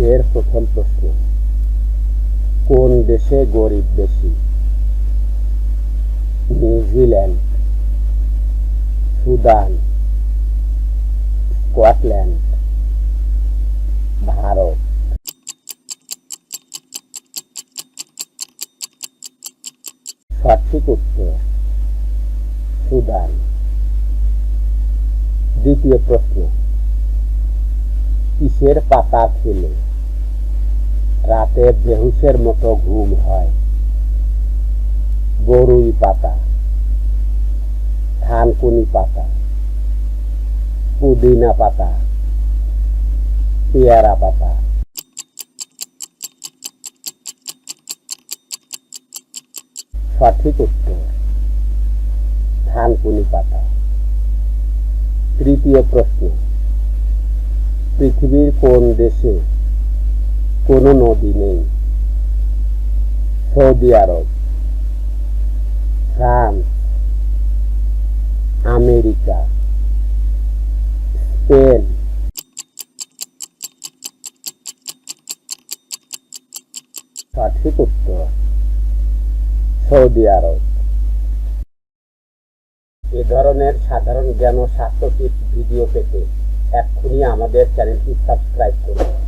এর প্রথম প্রশ্ন, কোন দেশে গরিব বেশি? New Zealand, Sudan, Scotland, Bharat. সঠিক উত্তর সুদান। দ্বিতীয় প্রশ্ন, কিসের পাতা খেলে রাতে বেহুশের মতো ঘুম হয়? বরুই পাতা, থানকুনি পাতা, পুদিনা পাতা, পেয়ারা পাতা। সঠিক উত্তর থানকুনি পাতা। তৃতীয় প্রশ্ন, পৃথিবীর কোন দেশে কোনো নদী নেই? সৌদি আরব, ফ্রান্স, আমেরিকা, স্পেন। সঠিক উত্তর সৌদি আরব। এ ধরনের সাধারণ জ্ঞান ও স্বাস্থ্য টিপস ভিডিও পেতে এক্ষুনি আমাদের চ্যানেলটি সাবস্ক্রাইব করুন।